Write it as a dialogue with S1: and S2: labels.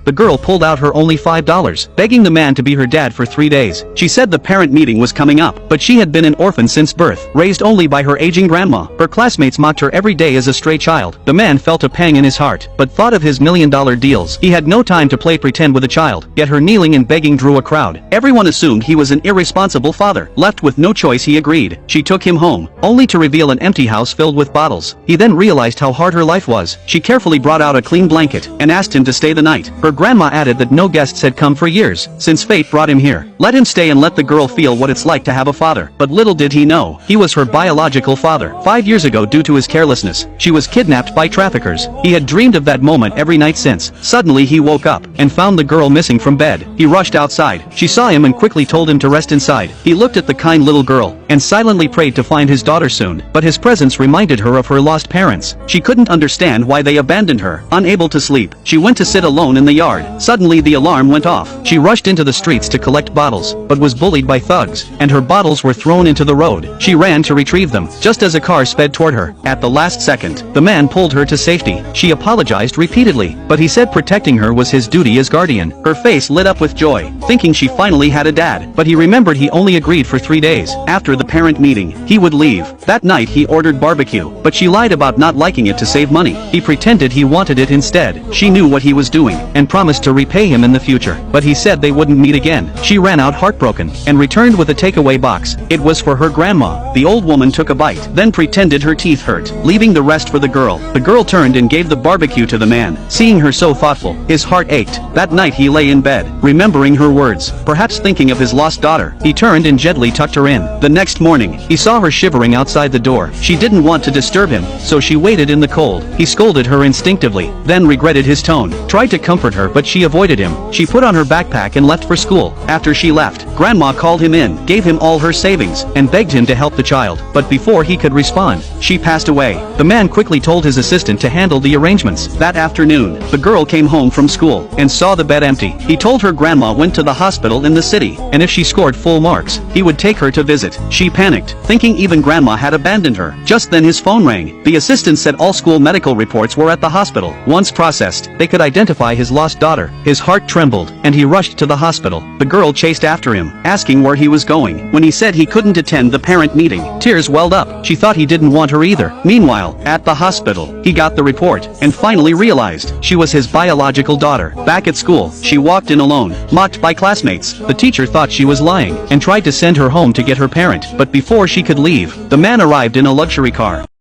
S1: the girl pulled out her only $5, begging the man to be her dad for 3 days. She said the parent meeting was coming up, but she had been an orphan since birth, raised only by her aging grandma. Her classmates mocked her every day as a stray child. The man felt a pang in his heart, but thought of his million-dollar deals. He had no time to play pretend with a child, yet her kneeling and begging drew a crowd. Everyone assumed he was an irresponsible father. Left with no choice, he agreed. She took him home, only to reveal an empty house filled with bottles. He then realized how hard her life was. She carefully brought out a clean blanket and asked him to stay the night. Her grandma added that no guests had come for years, since fate brought him here. Let him stay and let the girl feel what it's like to have a father. But little did he know, he was her biological father. 5 years ago, due to his carelessness, she was kidnapped by traffickers. He had dreamed of that moment every night since. Suddenly he woke up and found the girl missing from bed. He rushed outside. She saw him and quickly told him to rest inside. He looked at the kind little girl and silently prayed to find his daughter soon, but his presence reminded her of her lost parents. She couldn't understand why they abandoned her. Unable to sleep, she went to sit alone in the yard. Suddenly the alarm went off. She rushed into the streets to collect bottles, but was bullied by thugs, and her bottles were thrown into the road. She ran to retrieve them, just as a car sped toward her. At the last second, the man pulled her to safety. She apologized repeatedly, but he said protecting her was his duty as guardian. Her face lit up with joy, thinking she finally had a dad, but he remembered he only agreed for 3 days. After the parent meeting, he would leave. That night he ordered barbecue, but she lied about not liking it to save money. He pretended he wanted it instead. She knew what he was doing, and promised to repay him in the future, but he said they wouldn't meet again. She ran out heartbroken, and returned with a takeaway box. It was for her grandma. The old woman took a bite, then pretended her teeth hurt, leaving the rest for the girl. The girl turned and gave the barbecue to the man. Seeing her so thoughtful, his heart ached. That night he lay in bed, remembering her words, perhaps thinking of his lost daughter. He turned and gently tucked her in. The next morning, he saw her shivering outside the door. She didn't want to disturb him, so she waited in the cold. He scolded her instinctively, then regretted his tone, tried to comfort her, but she avoided him. She put on her backpack and left for school. After she left, Grandma called him in, gave him all her savings, and begged him to help the child. But before he could respond, she passed away. The man quickly told his assistant to handle the arrangements. That afternoon, the girl came home from school and saw the bed empty. He told her grandma went to the hospital in the city, and if she scored full marks, he would take her to visit. She panicked, thinking even grandma had abandoned her. Just then his phone rang. The assistant said all school medical reports were at the hospital. Once processed, they could identify his lost daughter. His heart trembled, and he rushed to the hospital. The girl chased after him, asking where he was going. When he said he couldn't attend the parent meeting, tears welled up. She thought he didn't want her either. Meanwhile, at the hospital, he got the report, and finally realized she was his biological daughter. Back at school, she walked in alone, mocked by classmates. The teacher thought she was lying, and tried to send her home to get her parent, but before she could leave, the man arrived in a luxury car.